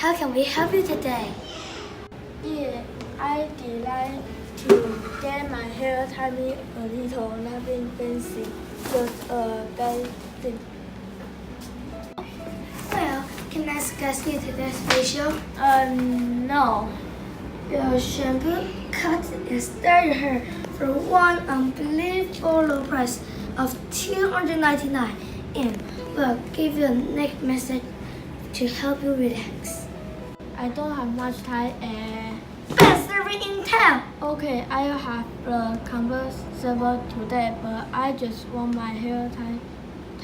How can we help you today? Yeah, I'd like to get my hair tidy a little, nothing fancy, just a basic. Well, can I suggest you today's facial? No. Your shampoo cuts and style your hair for one unbelievable low price of $299 and will give you a neck massage to help you relax. I don't have much time and... Best serving in town! Okay, I have the convertible today, but I just want my hair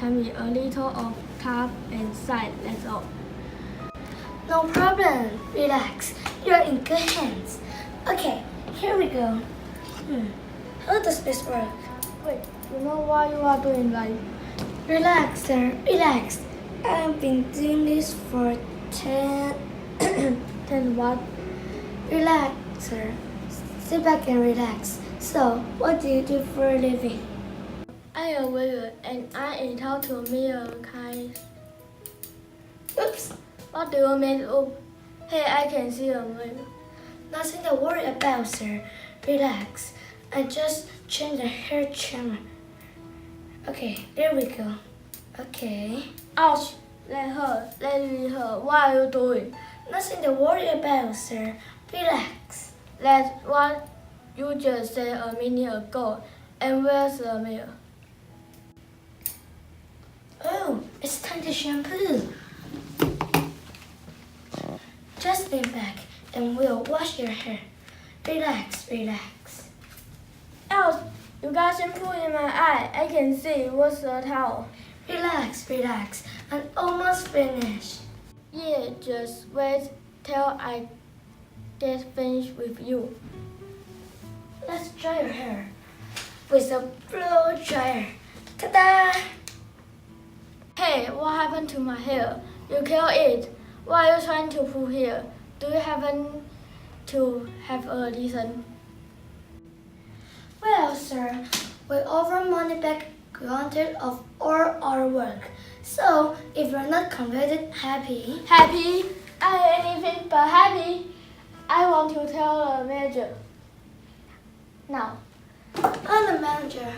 tidy a little of top and side, that's all. No problem. Relax. You're in good hands. Okay, here we go. How does this work? Wait, you know why you are doing like... Relax, sir. Relax. I've been doing this for 10... 10 what? Relax, sir. Sit back and relax. So, what do you do for a living? I am a waiter and I entitled to me a kind... Oops. What do you mean? Oh, hey, I can see a wave. Nothing to worry about, sir. Relax. I just changed the hair trimmer. Okay, there we go. Okay. Ouch! Let me hurt. What are you doing? Nothing to worry about, sir. Relax. That's what you just said a minute ago. And where's the mirror? Oh, it's time to shampoo. Just lean back and we'll wash your hair. Relax, relax. Ouch! You got shampoo in my eye. I can see. What's the towel? Relax, relax. I'm almost finished. Yeah, just wait till I get finished with you. Let's dry your hair with a blow dryer. Ta-da! Hey, what happened to my hair? You killed it. What are you trying to pull here? Do you happen to have a reason? Well, sir, we offer money back granted of all our work. So, if you're not converted happy, Happy? I am anything but happy. I want to tell the manager. Now. I'm the manager.